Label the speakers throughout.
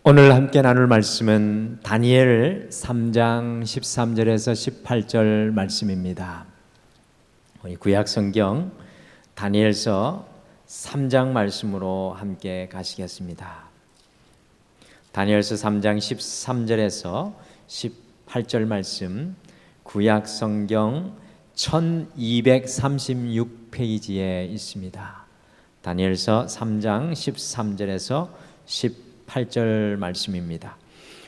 Speaker 1: 오늘 함께 나눌 말씀은 다니엘 3장 13절에서 18절 말씀입니다. 우리 구약성경 다니엘서 3장 말씀으로 함께 가시겠습니다. 다니엘서 3장 13절에서 18절 말씀, 구약성경 1236페이지에 있습니다. 다니엘서 3장 13절에서 18절 말씀입니다.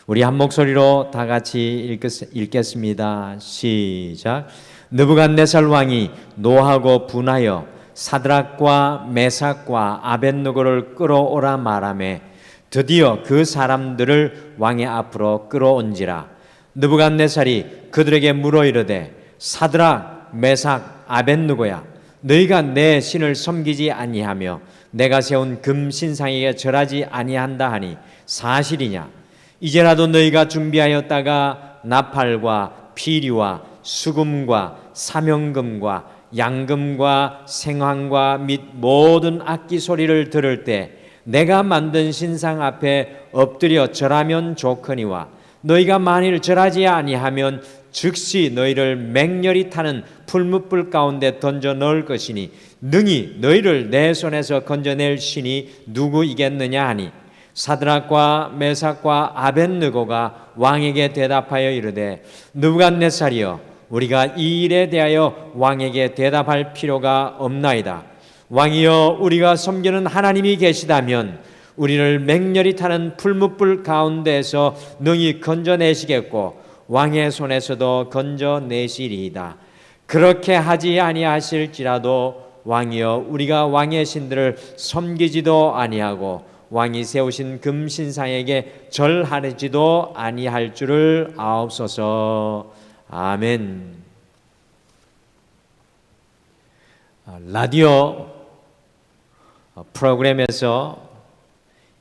Speaker 1: 우리 한 목소리로 다 같이 읽겠습니다. 시작. 느부갓네살 왕이 노하고 분하여 사드락과 메삭과 아벳느고를 끌어오라 말하매 드디어 그 사람들을 왕의 앞으로 끌어온지라. 느부갓네살이 그들에게 물어 이르되 사드락 메삭 아벳느고야, 너희가 내 신을 섬기지 아니하며 내가 세운 금 신상에게 절하지 아니한다 하니 사실이냐? 이제라도 너희가 준비하였다가 나팔과 피리와 수금과 사명금과 양금과 생황과 및 모든 악기 소리를 들을 때 내가 만든 신상 앞에 엎드려 절하면 좋거니와 너희가 만일 절하지 아니하면 즉시 너희를 맹렬히 타는 풀무불 가운데 던져 넣을 것이니 능히 너희를 내 손에서 건져낼 신이 누구이겠느냐 하니 사드락과 메삭과 아벳느고가 왕에게 대답하여 이르되 느부갓네살이여, 우리가 이 일에 대하여 왕에게 대답할 필요가 없나이다. 왕이여, 우리가 섬기는 하나님이 계시다면 우리를 맹렬히 타는 풀무불 가운데에서 능히 건져내시겠고 왕의 손에서도 건져내시리이다. 그렇게 하지 아니하실지라도 왕이여, 우리가 왕의 신들을 섬기지도 아니하고 왕이 세우신 금신상에게 절하지도 아니할 줄을 아옵소서. 아멘. 라디오 프로그램에서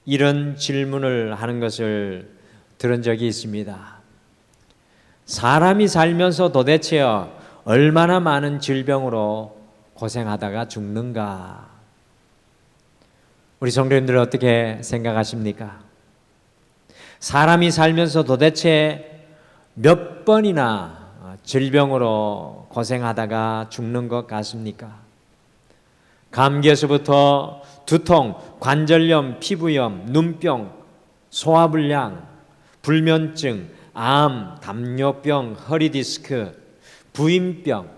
Speaker 1: 이런 질문을 하는 것을 들은 적이 있습니다. 사람이 살면서 도대체 얼마나 많은 질병으로 고생하다가 죽는가? 우리 성도님들 어떻게 생각하십니까? 사람이 살면서 도대체 몇 번이나 질병으로 고생하다가 죽는 것 같습니까? 감기에서부터 두통, 관절염, 피부염, 눈병, 소화불량, 불면증, 암, 담요병, 허리디스크, 부인병,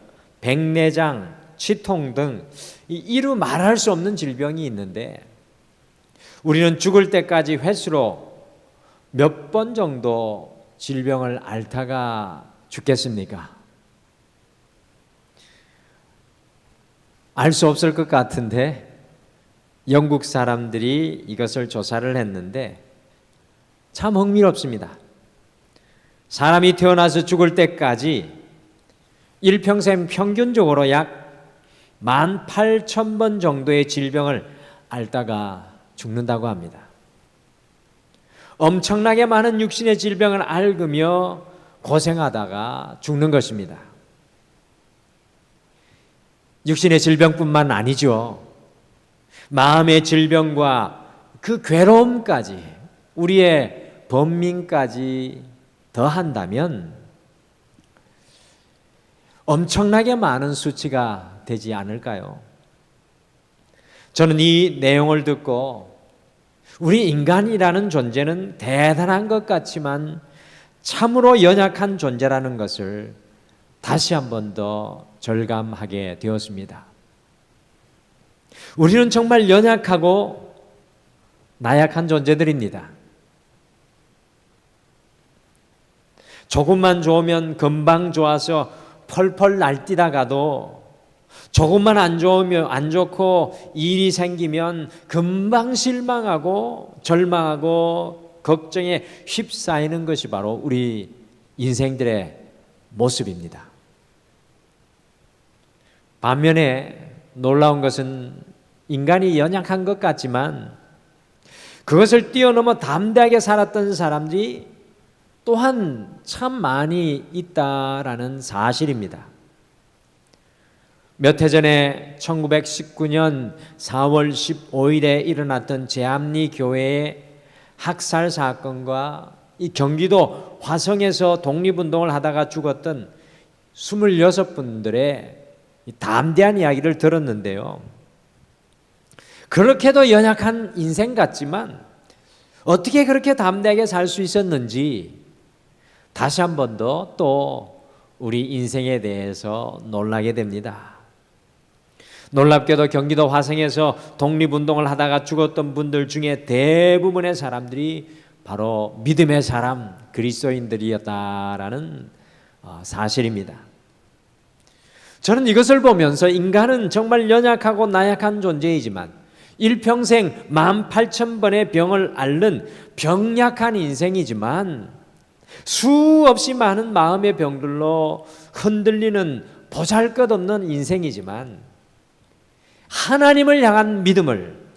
Speaker 1: 백내장, 치통 등 이루 말할 수 없는 질병이 있는데 우리는 죽을 때까지 횟수로 몇 번 정도 질병을 앓다가 죽겠습니까? 알 수 없을 것 같은데 영국 사람들이 이것을 조사를 했는데 참 흥미롭습니다. 사람이 태어나서 죽을 때까지 일평생 평균적으로 약 18,000번 정도의 질병을 앓다가 죽는다고 합니다. 엄청나게 많은 육신의 질병을 앓으며 고생하다가 죽는 것입니다. 육신의 질병뿐만 아니죠. 마음의 질병과 그 괴로움까지, 우리의 번민까지 더한다면 엄청나게 많은 수치가 되지 않을까요? 저는 이 내용을 듣고 우리 인간이라는 존재는 대단한 것 같지만 참으로 연약한 존재라는 것을 다시 한 번 더 절감하게 되었습니다. 우리는 정말 연약하고 나약한 존재들입니다. 조금만 좋으면 금방 좋아서 펄펄 날뛰다가도 조금만 안 좋고 일이 생기면 금방 실망하고 절망하고 걱정에 휩싸이는 것이 바로 우리 인생들의 모습입니다. 반면에 놀라운 것은 인간이 연약한 것 같지만 그것을 뛰어넘어 담대하게 살았던 사람들이 또한 참 많이 있다라는 사실입니다. 몇 해 전에 1919년 4월 15일에 일어났던 제암리 교회에 학살 사건과 이 경기도 화성에서 독립운동을 하다가 죽었던 26분들의 담대한 이야기를 들었는데요. 그렇게도 연약한 인생 같지만 어떻게 그렇게 담대하게 살 수 있었는지 다시 한 번 더 또 우리 인생에 대해서 놀라게 됩니다. 놀랍게도 경기도 화성에서 독립운동을 하다가 죽었던 분들 중에 대부분의 사람들이 바로 믿음의 사람, 그리스도인들이었다라는 사실입니다. 저는 이것을 보면서 인간은 정말 연약하고 나약한 존재이지만 일평생 18,000번의 병을 앓는 병약한 인생이지만 수없이 많은 마음의 병들로 흔들리는 보잘것없는 인생이지만 하나님을 향한 믿음을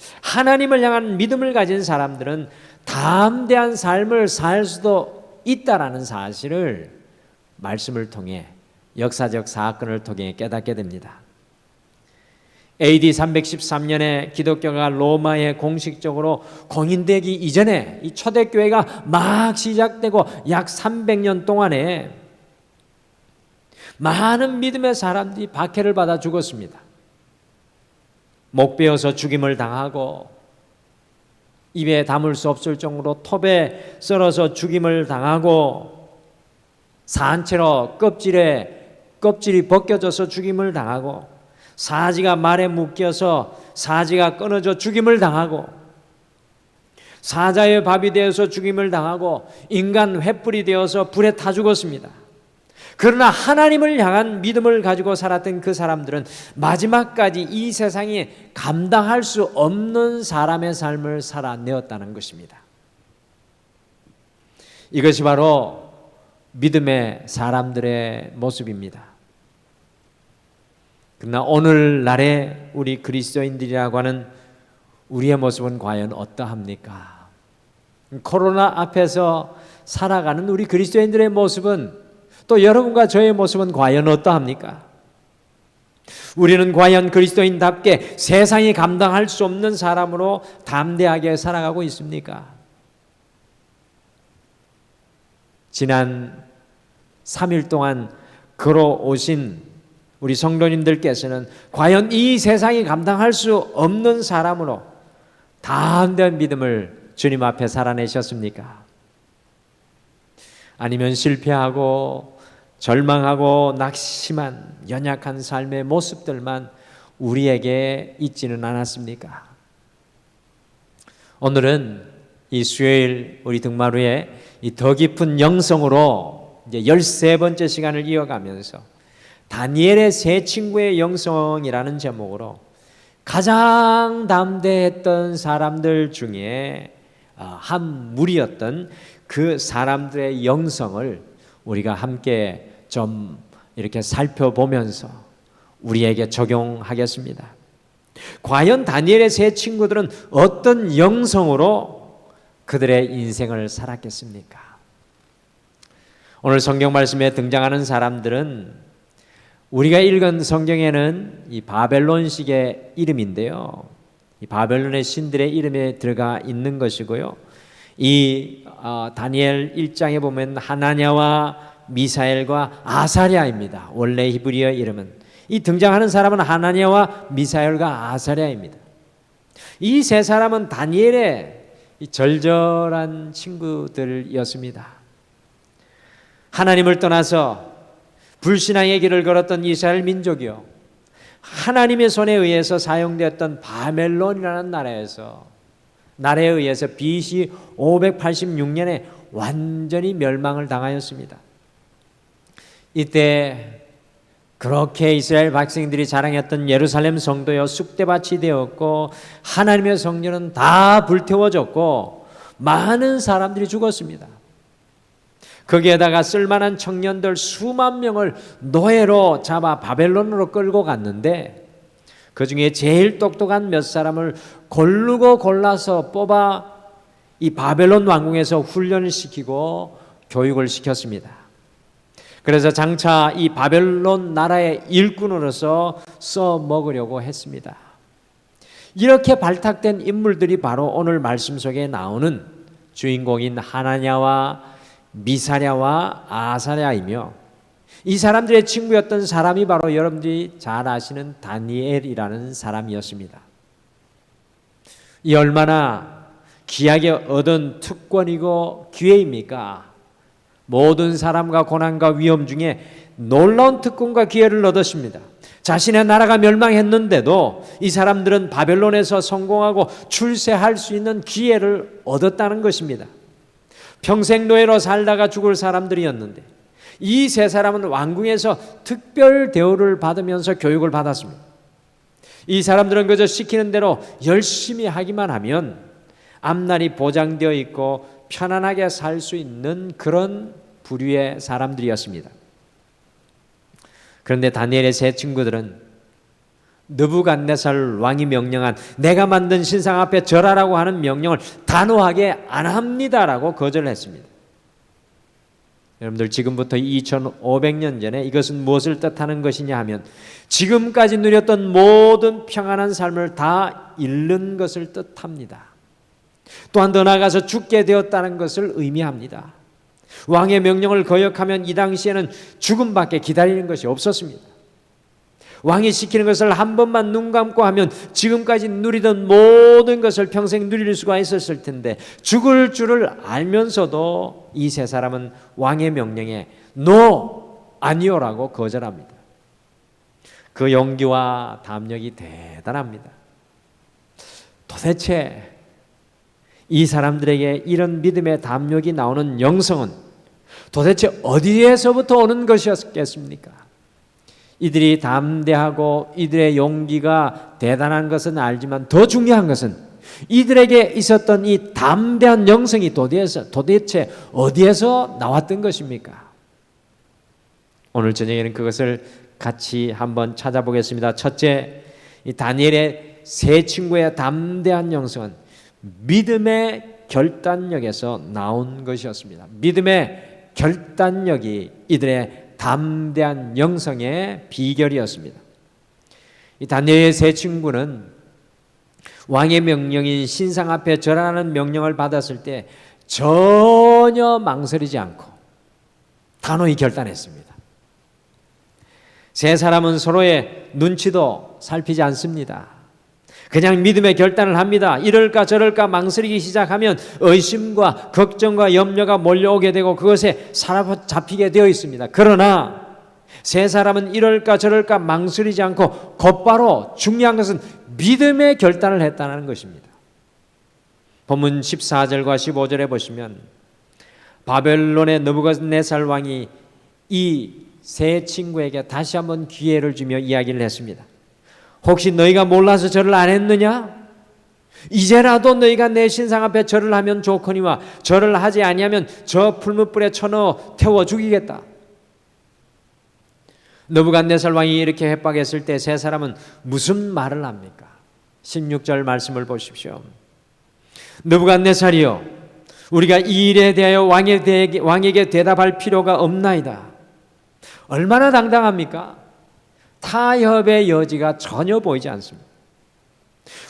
Speaker 1: 가진 사람들은 담대한 삶을 살 수도 있다라는 사실을 말씀을 통해 역사적 사건을 통해 깨닫게 됩니다. AD 313년에 기독교가 로마에 공식적으로 공인되기 이전에 이 초대교회가 막 시작되고 약 300년 동안에 많은 믿음의 사람들이 박해를 받아 죽었습니다. 목 베어서 죽임을 당하고 입에 담을 수 없을 정도로 톱에 썰어서 죽임을 당하고 산채로 껍질이 벗겨져서 죽임을 당하고 사지가 말에 묶여서 사지가 끊어져 죽임을 당하고 사자의 밥이 되어서 죽임을 당하고 인간 횃불이 되어서 불에 타 죽었습니다. 그러나 하나님을 향한 믿음을 가지고 살았던 그 사람들은 마지막까지 이 세상에 감당할 수 없는 사람의 삶을 살아내었다는 것입니다. 이것이 바로 믿음의 사람들의 모습입니다. 그러나 오늘날의 우리 그리스도인들이라고 하는 우리의 모습은 과연 어떠합니까? 코로나 앞에서 살아가는 우리 그리스도인들의 모습은 또 여러분과 저의 모습은 과연 어떠합니까? 우리는 과연 그리스도인답게 세상이 감당할 수 없는 사람으로 담대하게 살아가고 있습니까? 지난 3일 동안 걸어오신 우리 성도님들께서는 과연 이 세상이 감당할 수 없는 사람으로 담대한 믿음을 주님 앞에 살아내셨습니까? 아니면 실패하고 절망하고 낙심한 연약한 삶의 모습들만 우리에게 있지는 않았습니까? 오늘은 이 수요일 우리 등마루에 이 더 깊은 영성으로 이제 13번째 시간을 이어가면서 다니엘의 세 친구의 영성이라는 제목으로 가장 담대했던 사람들 중에 한 무리였던 그 사람들의 영성을 우리가 함께 좀 이렇게 살펴보면서 우리에게 적용하겠습니다. 과연 다니엘의 세 친구들은 어떤 영성으로 그들의 인생을 살았겠습니까? 오늘 성경 말씀에 등장하는 사람들은 우리가 읽은 성경에는 이 바벨론식의 이름인데요. 이 바벨론의 신들의 이름에 들어가 있는 것이고요. 이 다니엘 1장에 보면 하나냐와 미사엘과 아사랴입니다. 원래 히브리어 이름은. 이 등장하는 사람은 하나냐와 미사엘과 아사랴입니다. 이 세 사람은 다니엘의 이 절절한 친구들이었습니다. 하나님을 떠나서 불신앙의 길을 걸었던 이스라엘 민족이요, 하나님의 손에 의해서 사용되었던 바벨론이라는 나라에 의해서 BC 586년에 완전히 멸망을 당하였습니다. 이때 그렇게 이스라엘 백성들이 자랑했던 예루살렘 성도여 쑥대밭이 되었고 하나님의 성전은 다 불태워졌고 많은 사람들이 죽었습니다. 거기에다가 쓸만한 청년들 수만 명을 노예로 잡아 바벨론으로 끌고 갔는데 그 중에 제일 똑똑한 몇 사람을 고르고 골라서 뽑아 이 바벨론 왕궁에서 훈련을 시키고 교육을 시켰습니다. 그래서 장차 이 바벨론 나라의 일꾼으로서 써먹으려고 했습니다. 이렇게 발탁된 인물들이 바로 오늘 말씀 속에 나오는 주인공인 하나냐와 미사랴와 아사랴이며 이 사람들의 친구였던 사람이 바로 여러분들이 잘 아시는 다니엘이라는 사람이었습니다. 이 얼마나 귀하게 얻은 특권이고 기회입니까? 모든 사람과 고난과 위험 중에 놀라운 특권과 기회를 얻었습니다. 자신의 나라가 멸망했는데도 이 사람들은 바벨론에서 성공하고 출세할 수 있는 기회를 얻었다는 것입니다. 평생 노예로 살다가 죽을 사람들이었는데 이 세 사람은 왕궁에서 특별 대우를 받으면서 교육을 받았습니다. 이 사람들은 그저 시키는 대로 열심히 하기만 하면 앞날이 보장되어 있고 편안하게 살 수 있는 그런 부류의 사람들이었습니다. 그런데 다니엘의 세 친구들은 느부갓네살 왕이 명령한 내가 만든 신상 앞에 절하라고 하는 명령을 단호하게 안 합니다라고 거절했습니다. 여러분들 지금부터 2500년 전에 이것은 무엇을 뜻하는 것이냐 하면 지금까지 누렸던 모든 평안한 삶을 다 잃는 것을 뜻합니다. 또한 더 나아가서 죽게 되었다는 것을 의미합니다. 왕의 명령을 거역하면 이 당시에는 죽음밖에 기다리는 것이 없었습니다. 왕이 시키는 것을 한 번만 눈 감고 하면 지금까지 누리던 모든 것을 평생 누릴 수가 있었을 텐데 죽을 줄을 알면서도 이 세 사람은 왕의 명령에 노, 아니오라고 거절합니다. 그 용기와 담력이 대단합니다. 도대체 이 사람들에게 이런 믿음의 담력이 나오는 영성은 도대체 어디에서부터 오는 것이었겠습니까? 이들이 담대하고 이들의 용기가 대단한 것은 알지만 더 중요한 것은 이들에게 있었던 이 담대한 영성이 도대체 어디에서 나왔던 것입니까? 오늘 저녁에는 그것을 같이 한번 찾아보겠습니다. 첫째, 이 다니엘의 세 친구의 담대한 영성은 믿음의 결단력에서 나온 것이었습니다. 믿음의 결단력이 이들의 담대한 영성의 비결이었습니다. 이 다니엘의 세 친구는 왕의 명령인 신상 앞에 절하라는 명령을 받았을 때 전혀 망설이지 않고 단호히 결단했습니다. 세 사람은 서로의 눈치도 살피지 않습니다. 그냥 믿음의 결단을 합니다. 이럴까 저럴까 망설이기 시작하면 의심과 걱정과 염려가 몰려오게 되고 그것에 사로잡히게 되어 있습니다. 그러나 세 사람은 이럴까 저럴까 망설이지 않고 곧바로 중요한 것은 믿음의 결단을 했다는 것입니다. 본문 14절과 15절에 보시면 바벨론의 느부갓네살 왕이 이 세 친구에게 다시 한번 기회를 주며 이야기를 했습니다. 혹시 너희가 몰라서 절을 안 했느냐? 이제라도 너희가 내 신상 앞에 절을 하면 좋거니와 절을 하지 아니하면 저 풀무불에 쳐넣어 태워 죽이겠다. 느부갓네살 왕이 이렇게 협박했을 때 세 사람은 무슨 말을 합니까? 16절 말씀을 보십시오. 느부갓네살이여, 우리가 이 일에 대하여 왕에게 대답할 필요가 없나이다. 얼마나 당당합니까? 타협의 여지가 전혀 보이지 않습니다.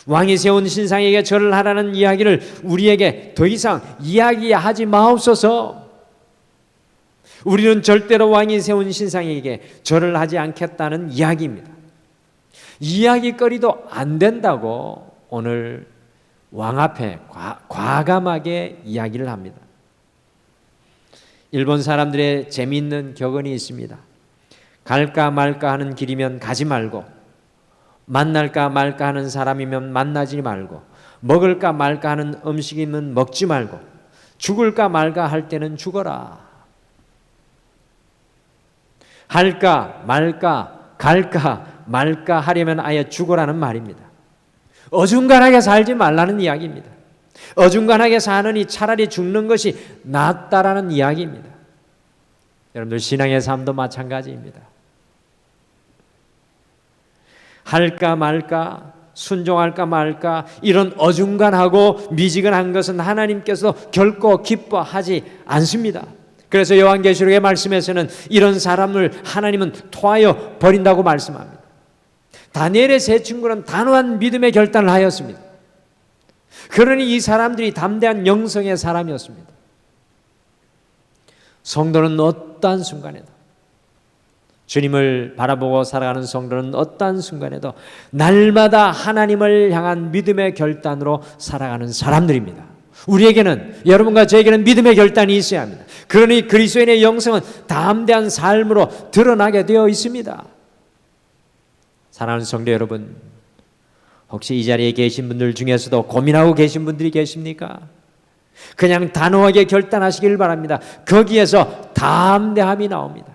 Speaker 1: 왕이 세운 신상에게 절을 하라는 이야기를 우리에게 더 이상 이야기하지 마옵소서. 우리는 절대로 왕이 세운 신상에게 절을 하지 않겠다는 이야기입니다. 이야기거리도 안 된다고 오늘 왕 앞에 과감하게 이야기를 합니다. 일본 사람들의 재미있는 격언이 있습니다. 갈까 말까 하는 길이면 가지 말고, 만날까 말까 하는 사람이면 만나지 말고, 먹을까 말까 하는 음식이면 먹지 말고, 죽을까 말까 할 때는 죽어라. 할까 말까 갈까 말까 하려면 아예 죽어라는 말입니다. 어중간하게 살지 말라는 이야기입니다. 어중간하게 사느니 차라리 죽는 것이 낫다라는 이야기입니다. 여러분들 신앙의 삶도 마찬가지입니다. 할까 말까 순종할까 말까 이런 어중간하고 미지근한 것은 하나님께서 결코 기뻐하지 않습니다. 그래서 요한계시록의 말씀에서는 이런 사람을 하나님은 토하여 버린다고 말씀합니다. 다니엘의 세 친구는 단호한 믿음의 결단을 하였습니다. 그러니 이 사람들이 담대한 영성의 사람이었습니다. 성도는 어떠한 순간에도, 주님을 바라보고 살아가는 성도는 어떠한 순간에도 날마다 하나님을 향한 믿음의 결단으로 살아가는 사람들입니다. 우리에게는, 여러분과 저에게는 믿음의 결단이 있어야 합니다. 그러니 그리스도인의 영성은 담대한 삶으로 드러나게 되어 있습니다. 사랑하는 성도 여러분, 혹시 이 자리에 계신 분들 중에서도 고민하고 계신 분들이 계십니까? 그냥 단호하게 결단하시길 바랍니다. 거기에서 담대함이 나옵니다.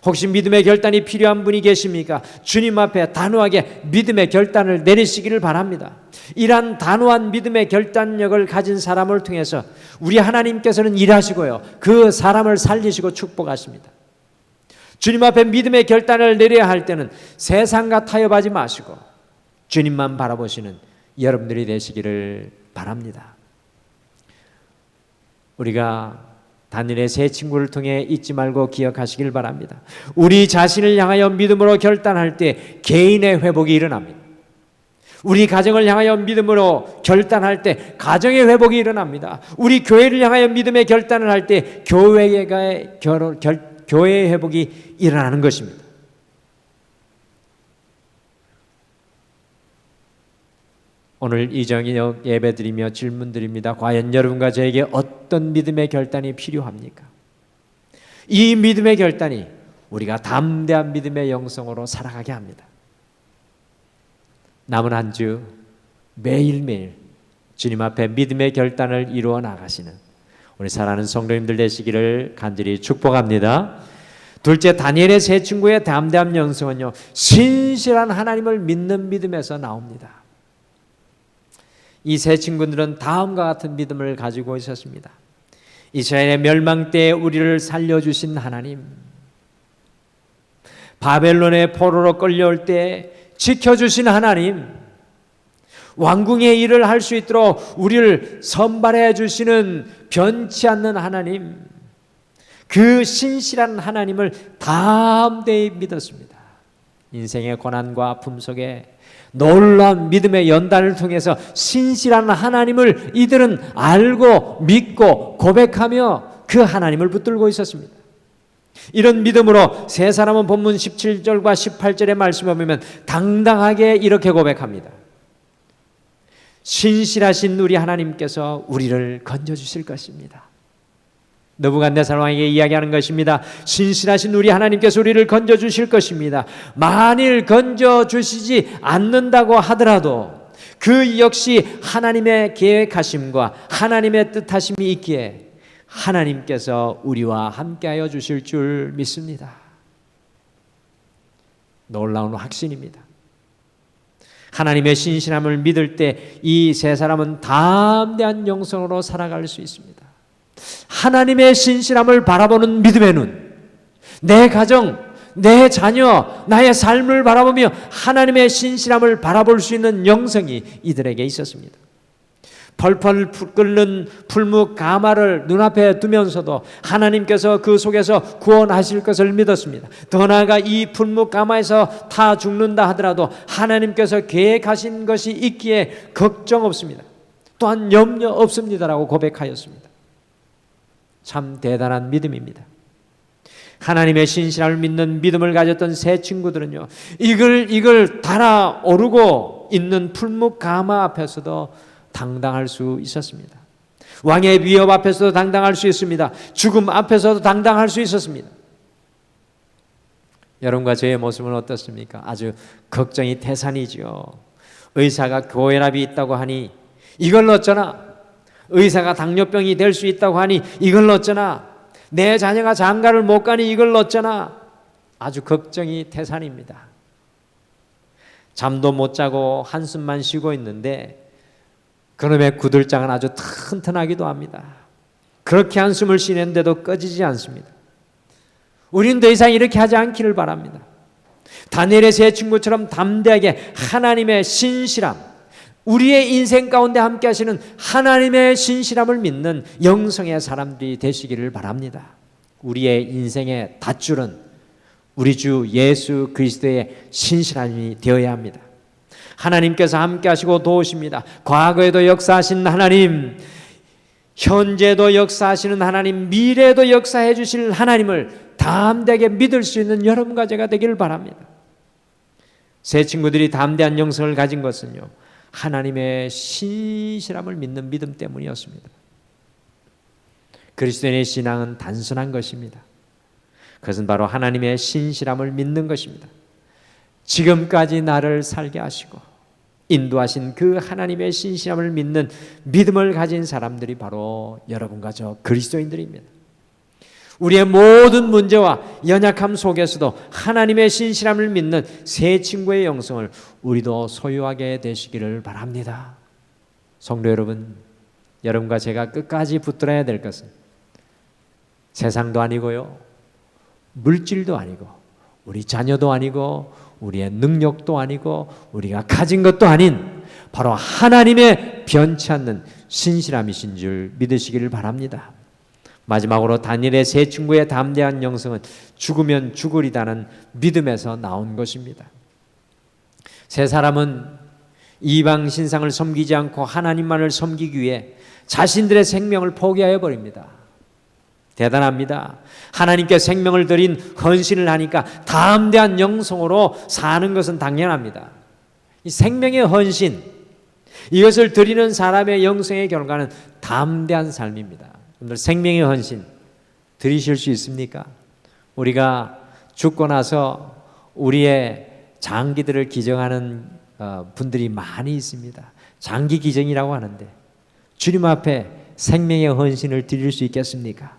Speaker 1: 혹시 믿음의 결단이 필요한 분이 계십니까? 주님 앞에 단호하게 믿음의 결단을 내리시기를 바랍니다. 이러한 단호한 믿음의 결단력을 가진 사람을 통해서 우리 하나님께서는 일하시고요, 그 사람을 살리시고 축복하십니다. 주님 앞에 믿음의 결단을 내려야 할 때는 세상과 타협하지 마시고 주님만 바라보시는 여러분들이 되시기를 바랍니다. 우리가 다니엘의 세 친구를 통해 잊지 말고 기억하시길 바랍니다. 우리 자신을 향하여 믿음으로 결단할 때 개인의 회복이 일어납니다. 우리 가정을 향하여 믿음으로 결단할 때 가정의 회복이 일어납니다. 우리 교회를 향하여 믿음의 결단을 할 때 교회의 회복이 일어나는 것입니다. 오늘 이 저녁 예배드리며 질문드립니다. 과연 여러분과 저에게 어떤 믿음의 결단이 필요합니까? 이 믿음의 결단이 우리가 담대한 믿음의 영성으로 살아가게 합니다. 남은 한 주 매일매일 주님 앞에 믿음의 결단을 이루어 나가시는 우리 사랑하는 성도님들 되시기를 간절히 축복합니다. 둘째, 다니엘의 세 친구의 담대한 영성은요, 신실한 하나님을 믿는 믿음에서 나옵니다. 이 세 친구들은 다음과 같은 믿음을 가지고 있었습니다. 이스라엘의 멸망 때에 우리를 살려주신 하나님, 바벨론의 포로로 끌려올 때 지켜주신 하나님, 왕궁의 일을 할 수 있도록 우리를 선발해 주시는 변치 않는 하나님, 그 신실한 하나님을 담대히 믿었습니다. 인생의 고난과 아픔 속에 놀라운 믿음의 연단을 통해서 신실한 하나님을 이들은 알고 믿고 고백하며 그 하나님을 붙들고 있었습니다. 이런 믿음으로 세 사람은 본문 17절과 18절의 말씀을 보면 당당하게 이렇게 고백합니다. 신실하신 우리 하나님께서 우리를 건져주실 것입니다. 느부갓네살 왕에게 이야기하는 것입니다. 신실하신 우리 하나님께서 우리를 건져주실 것입니다. 만일 건져주시지 않는다고 하더라도 그 역시 하나님의 계획하심과 하나님의 뜻하심이 있기에 하나님께서 우리와 함께하여 주실 줄 믿습니다. 놀라운 확신입니다. 하나님의 신실함을 믿을 때 이 세 사람은 담대한 영성으로 살아갈 수 있습니다. 하나님의 신실함을 바라보는 믿음의 눈, 내 가정, 내 자녀, 나의 삶을 바라보며 하나님의 신실함을 바라볼 수 있는 영성이 이들에게 있었습니다. 펄펄 끓는 풀무 가마를 눈앞에 두면서도 하나님께서 그 속에서 구원하실 것을 믿었습니다. 더 나아가 이 풀무 가마에서 타 죽는다 하더라도 하나님께서 계획하신 것이 있기에 걱정 없습니다. 또한 염려 없습니다라고 고백하였습니다. 참 대단한 믿음입니다. 하나님의 신실함을 믿는 믿음을 가졌던 세 친구들은요, 이걸 달아오르고 있는 풀무 가마 앞에서도 당당할 수 있었습니다. 왕의 위협 앞에서도 당당할 수 있습니다. 죽음 앞에서도 당당할 수 있었습니다. 여러분과 저의 모습은 어떻습니까? 아주 걱정이 태산이죠. 의사가 고혈압이 있다고 하니 이걸 어쩌나, 의사가 당뇨병이 될 수 있다고 하니 이걸 어쩌나, 내 자녀가 장가를 못 가니 이걸 어쩌나, 아주 걱정이 태산입니다. 잠도 못 자고 한숨만 쉬고 있는데 그놈의 구들장은 아주 튼튼하기도 합니다. 그렇게 한숨을 쉬는데도 꺼지지 않습니다. 우리는 더 이상 이렇게 하지 않기를 바랍니다. 다니엘의 세 친구처럼 담대하게 하나님의 신실함, 우리의 인생 가운데 함께 하시는 하나님의 신실함을 믿는 영성의 사람들이 되시기를 바랍니다. 우리의 인생의 닷줄은 우리 주 예수 그리스도의 신실함이 되어야 합니다. 하나님께서 함께 하시고 도우십니다. 과거에도 역사하신 하나님, 현재도 역사하시는 하나님, 미래에도 역사해 주실 하나님을 담대하게 믿을 수 있는 여러분과 제가 되기를 바랍니다. 새 친구들이 담대한 영성을 가진 것은요, 하나님의 신실함을 믿는 믿음 때문이었습니다. 그리스도인의 신앙은 단순한 것입니다. 그것은 바로 하나님의 신실함을 믿는 것입니다. 지금까지 나를 살게 하시고 인도하신 그 하나님의 신실함을 믿는 믿음을 가진 사람들이 바로 여러분과 저 그리스도인들입니다. 우리의 모든 문제와 연약함 속에서도 하나님의 신실함을 믿는 새 친구의 영성을 우리도 소유하게 되시기를 바랍니다. 성도 여러분, 여러분과 제가 끝까지 붙들어야 될 것은 세상도 아니고요, 물질도 아니고, 우리 자녀도 아니고, 우리의 능력도 아니고, 우리가 가진 것도 아닌 바로 하나님의 변치 않는 신실함이신 줄 믿으시기를 바랍니다. 마지막으로 다니엘의 새 친구의 담대한 영성은 죽으면 죽으리다는 믿음에서 나온 것입니다. 세 사람은 이방 신상을 섬기지 않고 하나님만을 섬기기 위해 자신들의 생명을 포기하여 버립니다. 대단합니다. 하나님께 생명을 드린 헌신을 하니까 담대한 영성으로 사는 것은 당연합니다. 이 생명의 헌신, 이것을 드리는 사람의 영성의 결과는 담대한 삶입니다. 여러분들 생명의 헌신 드리실 수 있습니까? 우리가 죽고 나서 우리의 장기들을 기증하는 분들이 많이 있습니다. 장기 기증이라고 하는데 주님 앞에 생명의 헌신을 드릴 수 있겠습니까?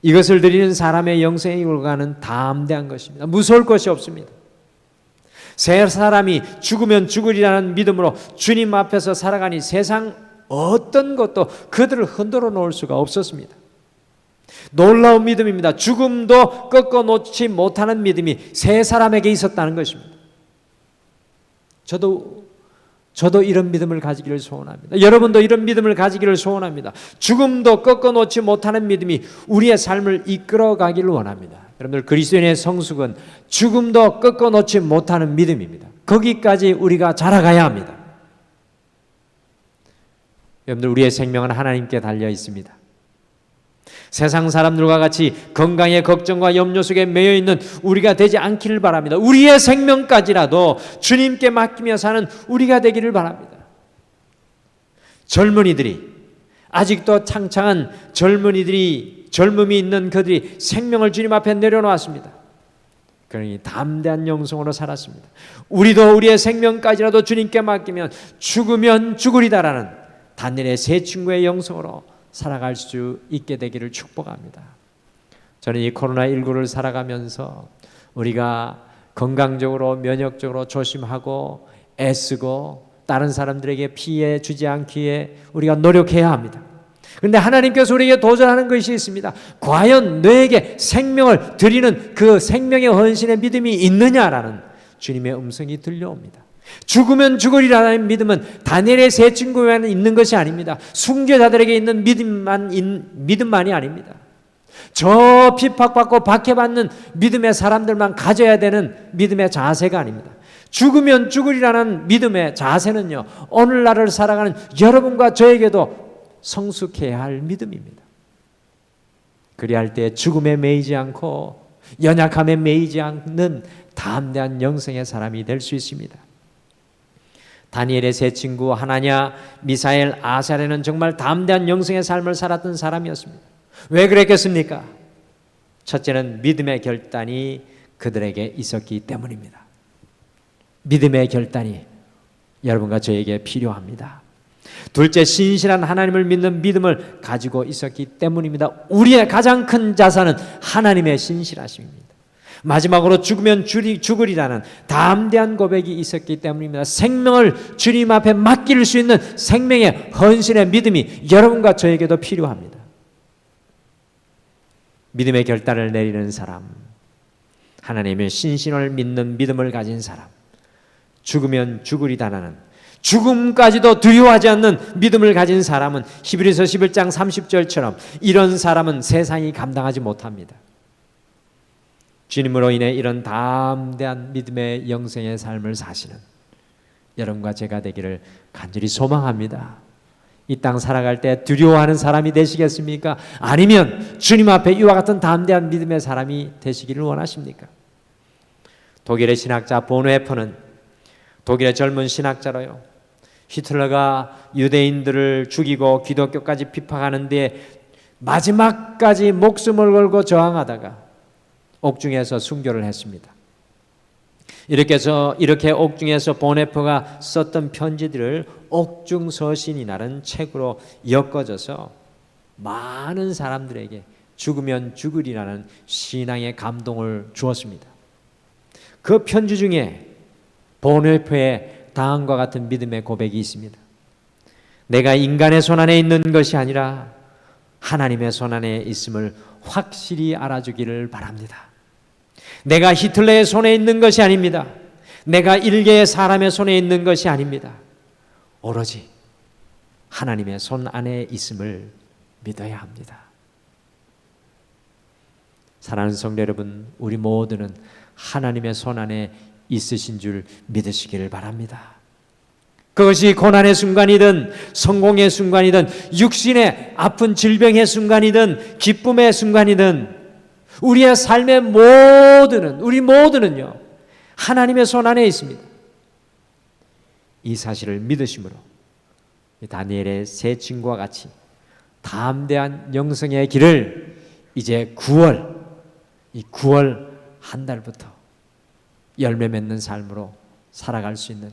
Speaker 1: 이것을 드리는 사람의 영성의 결과는 담대한 것입니다. 무서울 것이 없습니다. 세 사람이 죽으면 죽으리라는 믿음으로 주님 앞에서 살아가니 세상 어떤 것도 그들을 흔들어 놓을 수가 없었습니다. 놀라운 믿음입니다. 죽음도 꺾어 놓지 못하는 믿음이 세 사람에게 있었다는 것입니다. 저도 이런 믿음을 가지기를 소원합니다. 여러분도 이런 믿음을 가지기를 소원합니다. 죽음도 꺾어 놓지 못하는 믿음이 우리의 삶을 이끌어 가기를 원합니다. 여러분들, 그리스도인의 성숙은 죽음도 꺾어 놓지 못하는 믿음입니다. 거기까지 우리가 자라가야 합니다. 여러분들, 우리의 생명은 하나님께 달려 있습니다. 세상 사람들과 같이 건강의 걱정과 염려 속에 매여 있는 우리가 되지 않기를 바랍니다. 우리의 생명까지라도 주님께 맡기며 사는 우리가 되기를 바랍니다. 젊은이들이, 아직도 창창한 젊음이 있는 그들이 생명을 주님 앞에 내려놓았습니다. 그러니 담대한 영성으로 살았습니다. 우리도 우리의 생명까지라도 주님께 맡기면 죽으면 죽으리다라는 다니엘의 세 친구의 영성으로 살아갈 수 있게 되기를 축복합니다. 저는 이 코로나19를 살아가면서 우리가 건강적으로 면역적으로 조심하고 애쓰고 다른 사람들에게 피해 주지 않기에 우리가 노력해야 합니다. 그런데 하나님께서 우리에게 도전하는 것이 있습니다. 과연 너에게 생명을 드리는 그 생명의 헌신의 믿음이 있느냐라는 주님의 음성이 들려옵니다. 죽으면 죽으리라는 믿음은 다니엘의 세 친구에만 있는 것이 아닙니다. 순교자들에게 있는 믿음만이 아닙니다. 저 핍박받고 박해받는 믿음의 사람들만 가져야 되는 믿음의 자세가 아닙니다. 죽으면 죽으리라는 믿음의 자세는요, 오늘날을 살아가는 여러분과 저에게도 성숙해야 할 믿음입니다. 그리할 때 죽음에 매이지 않고 연약함에 매이지 않는 담대한 영성의 사람이 될 수 있습니다. 다니엘의 세 친구 하나냐, 미사엘, 아사랴는 정말 담대한 영성의 삶을 살았던 사람이었습니다. 왜 그랬겠습니까? 첫째는 믿음의 결단이 그들에게 있었기 때문입니다. 믿음의 결단이 여러분과 저에게 필요합니다. 둘째, 신실한 하나님을 믿는 믿음을 가지고 있었기 때문입니다. 우리의 가장 큰 자산은 하나님의 신실하심입니다. 마지막으로 죽으면 죽으리라는 담대한 고백이 있었기 때문입니다. 생명을 주님 앞에 맡길 수 있는 생명의 헌신의 믿음이 여러분과 저에게도 필요합니다. 믿음의 결단을 내리는 사람, 하나님의 신신을 믿는 믿음을 가진 사람, 죽으면 죽으리다라는 죽음까지도 두려워하지 않는 믿음을 가진 사람은 히브리서 11장 30절처럼 이런 사람은 세상이 감당하지 못합니다. 주님으로 인해 이런 담대한 믿음의 영생의 삶을 사시는 여러분과 제가 되기를 간절히 소망합니다. 이 땅 살아갈 때 두려워하는 사람이 되시겠습니까? 아니면 주님 앞에 이와 같은 담대한 믿음의 사람이 되시기를 원하십니까? 독일의 신학자 본웨퍼는 독일의 젊은 신학자로요, 히틀러가 유대인들을 죽이고 기독교까지 비판하는 데 마지막까지 목숨을 걸고 저항하다가 옥중에서 순교를 했습니다. 이렇게 옥중에서 본웨퍼가 썼던 편지들을 옥중서신이라는 책으로 엮어져서 많은 사람들에게 죽으면 죽으리라는 신앙의 감동을 주었습니다. 그 편지 중에 본웨퍼의 다음과 같은 믿음의 고백이 있습니다. 내가 인간의 손안에 있는 것이 아니라 하나님의 손안에 있음을 확실히 알아주기를 바랍니다. 내가 히틀러의 손에 있는 것이 아닙니다. 내가 일개의 사람의 손에 있는 것이 아닙니다. 오로지 하나님의 손 안에 있음을 믿어야 합니다. 사랑하는 성도 여러분, 우리 모두는 하나님의 손 안에 있으신 줄 믿으시기를 바랍니다. 그것이 고난의 순간이든 성공의 순간이든 육신의 아픈 질병의 순간이든 기쁨의 순간이든 우리의 삶의 우리 모두는요 하나님의 손 안에 있습니다. 이 사실을 믿으심으로 다니엘의 세 친구와 같이 담대한 영성의 길을 이제 9월 한 달부터 열매 맺는 삶으로 살아갈 수 있는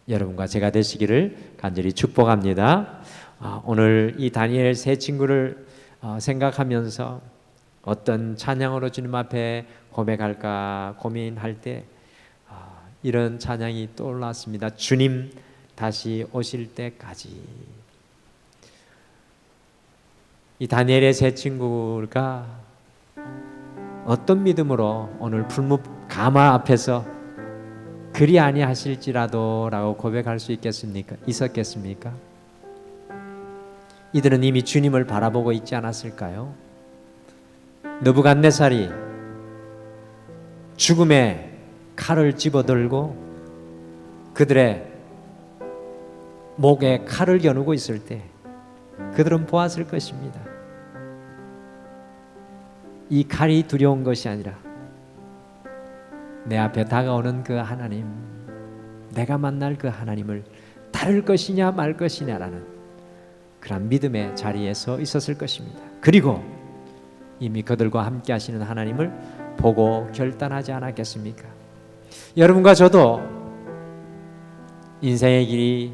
Speaker 1: 여러분과 제가 되시기를 간절히 축복합니다. 오늘 이 다니엘 세 친구를 생각하면서 어떤 찬양으로 주님 앞에 고백할까 고민할 때 이런 찬양이 떠올랐습니다. 주님 다시 오실 때까지. 이 다니엘의 세 친구가 어떤 믿음으로 오늘 풀무 가마 앞에서 그리 아니하실지라도 라고 고백할 수 있었겠습니까? 이들은 이미 주님을 바라보고 있지 않았을까요? 느부갓네살이 죽음의 칼을 집어들고 그들의 목에 칼을 겨누고 있을 때 그들은 보았을 것입니다. 이 칼이 두려운 것이 아니라 내 앞에 다가오는 그 하나님, 내가 만날 그 하나님을 다룰 것이냐 말 것이냐라는 그런 믿음의 자리에 서 있었을 것입니다. 그리고 이미 그들과 함께 하시는 하나님을 보고 결단하지 않았겠습니까? 여러분과 저도 인생의 길이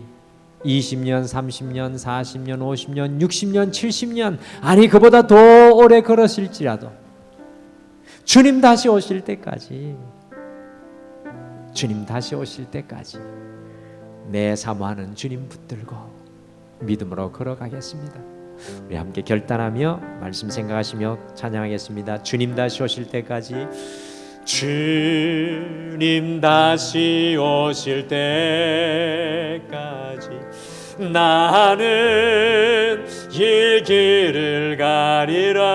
Speaker 1: 20년, 30년, 40년, 50년, 60년, 70년 아니 그보다 더 오래 걸으실지라도 주님 다시 오실 때까지 내 사모하는 주님 붙들고 믿음으로 걸어가겠습니다. 우리 함께 결단하며 말씀 생각하시며 찬양하겠습니다. 주님 다시 오실 때까지, 주님 다시 오실 때까지 나는 이 길을 가리라.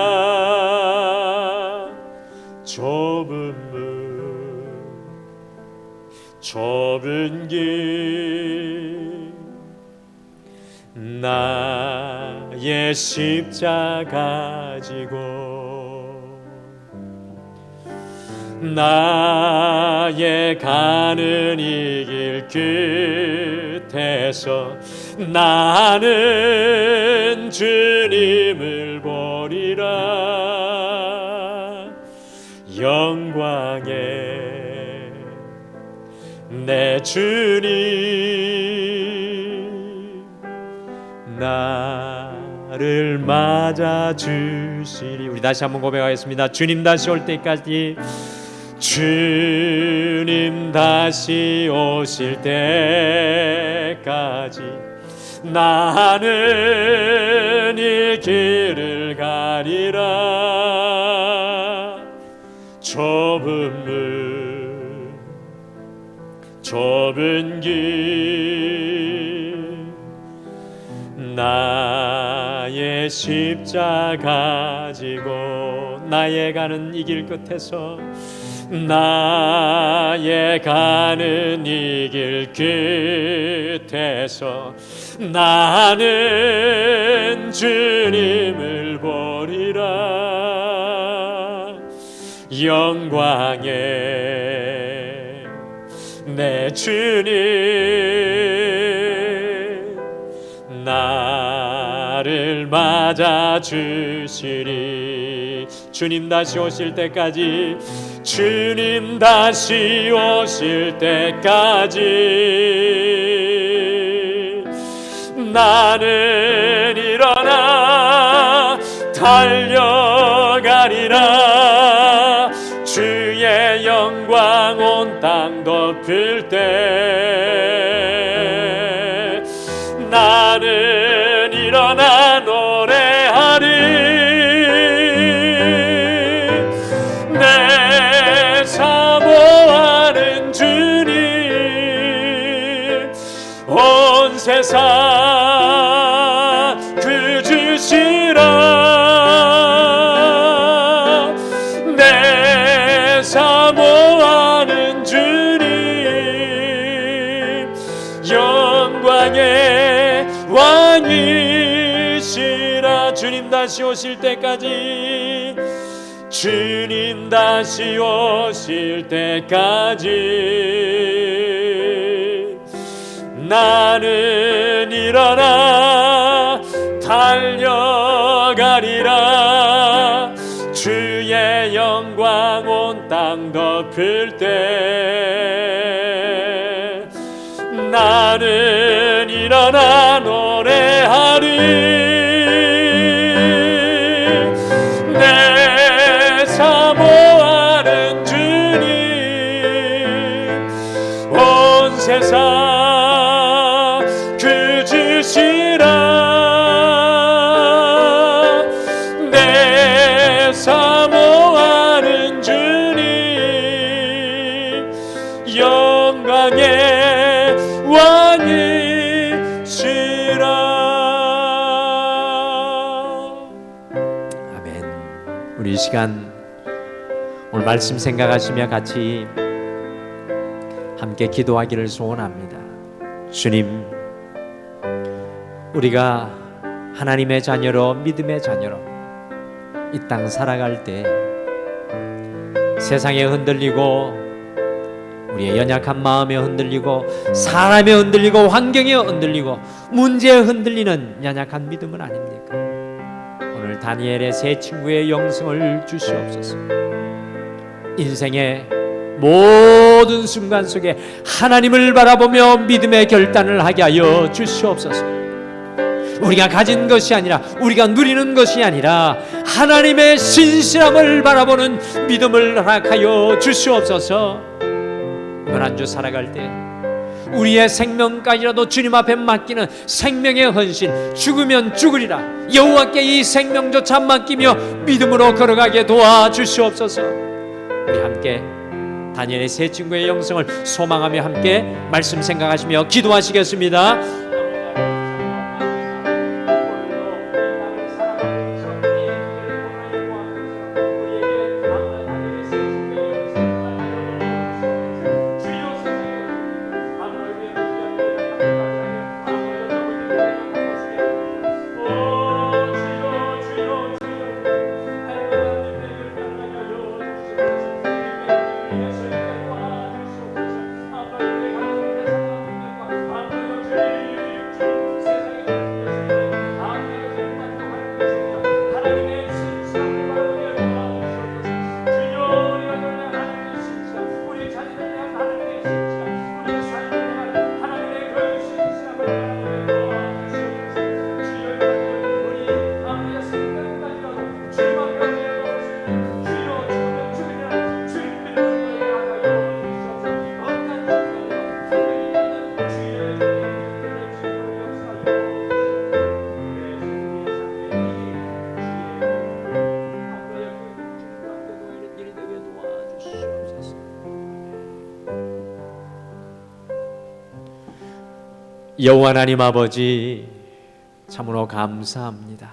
Speaker 1: 좁은 길 나의 십자가 지고 나의 가는 이 길 끝에서 나는 주님을 보리라. 영광의 내 주님 나를 맞아 주시리. 우리 다시 한번 고백하겠습니다. 주님 다시 올 때까지, 주님 다시 오실 때까지 나는 이 길을 가리라. 좁은 길 나의 십자가 지고 나의 가는 이 길 끝에서 나의 가는 이 길 끝에서 나는 주님을 보리라. 영광의 내 주님 나를 맞아주시리. 주님 다시 오실 때까지, 주님 다시 오실 때까지 나는 일어나 달려가리라. 주의 영광 온 땅 덮을 때 나는 일어나 노래하리. 내 사모하는 주님 온 세상 그 주시라. 내 사모하는 주님 영광의 왕이시라. 주님 다시 오실 때까지, 주님 다시 오실 때까지 나는 일어나 달려가리라. 주의 영광 온 땅 덮을 때 나는 일어나 노래하리. 내 사모하는 주님 온 세상 그 주시라. 내 사모하는 주님 영광의 왕이시라. 아멘. 우리 이 시간 오늘 말씀 생각하시며 같이 함께 기도하기를 소원합니다. 주님, 우리가 하나님의 자녀로, 믿음의 자녀로 이 땅 살아갈 때 세상에 흔들리고 우리의 연약한 마음에 흔들리고 사람에 흔들리고 환경에 흔들리고 문제에 흔들리는 연약한 믿음은 아닙니까? 오늘 다니엘의 세 친구의 영성을 주시옵소서. 인생의 모든 순간 속에 하나님을 바라보며 믿음의 결단을 하게 하여 주시옵소서. 우리가 가진 것이 아니라, 우리가 누리는 것이 아니라 하나님의 신실함을 바라보는 믿음을 허락하여 주시옵소서. 이번 한 주 살아갈 때 우리의 생명까지라도 주님 앞에 맡기는 생명의 헌신, 죽으면 죽으리라 여호와께 이 생명조차 맡기며 믿음으로 걸어가게 도와주시옵소서. 우리 함께 다니엘의 세 친구의 영성을 소망하며 함께 말씀 생각하시며 기도하시겠습니다. 여호와 하나님 아버지, 참으로 감사합니다.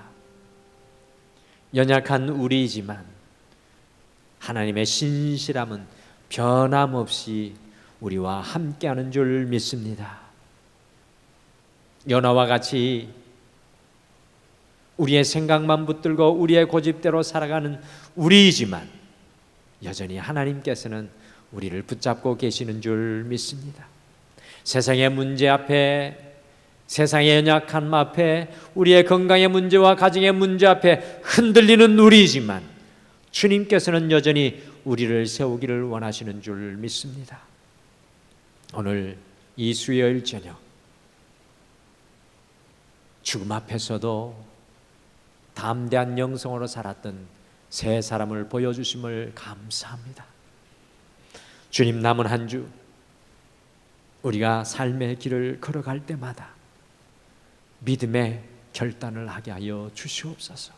Speaker 1: 연약한 우리이지만 하나님의 신실함은 변함없이 우리와 함께하는 줄 믿습니다. 요나와 같이 우리의 생각만 붙들고 우리의 고집대로 살아가는 우리이지만 여전히 하나님께서는 우리를 붙잡고 계시는 줄 믿습니다. 세상의 문제 앞에, 세상의 연약함 앞에, 우리의 건강의 문제와 가정의 문제 앞에 흔들리는 우리이지만 주님께서는 여전히 우리를 세우기를 원하시는 줄 믿습니다. 오늘 이 수요일 저녁 죽음 앞에서도 담대한 영성으로 살았던 세 사람을 보여주심을 감사합니다. 주님, 남은 한 주 우리가 삶의 길을 걸어갈 때마다 믿음의 결단을 하게 하여 주시옵소서.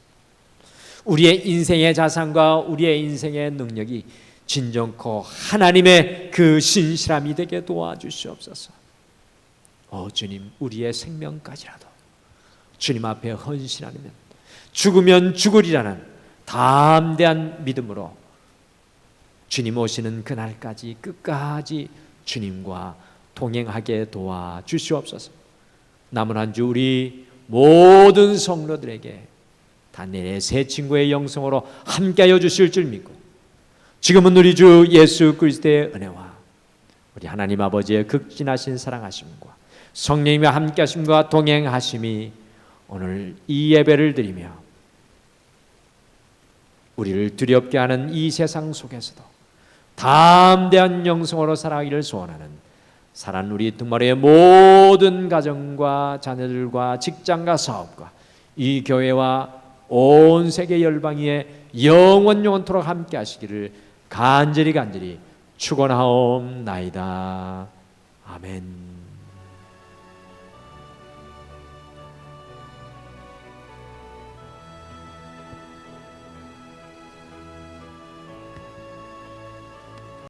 Speaker 1: 우리의 인생의 자산과 우리의 인생의 능력이 진정코 하나님의 그 신실함이 되게 도와주시옵소서. 주님, 우리의 생명까지라도 주님 앞에 헌신하면 죽으면 죽으리라는 담대한 믿음으로 주님 오시는 그날까지 끝까지 주님과 동행하게 도와주시옵소서. 남은 한 주 우리 모든 성도들에게 다 내래 새 친구의 영성으로 함께하여 주실 줄 믿고, 지금은 우리 주 예수 그리스도의 은혜와 우리 하나님 아버지의 극진하신 사랑하심과 성령님의 함께하심과 동행하심이 오늘 이 예배를 드리며 우리를 두렵게 하는 이 세상 속에서도 담대한 영성으로 살아가기를 소원하는 사랑하는 우리 등마루의 모든 가정과 자녀들과 직장과 사업과 이 교회와 온 세계 열방위에 영원토록 함께 하시기를 간절히 축원하옵나이다. 아멘.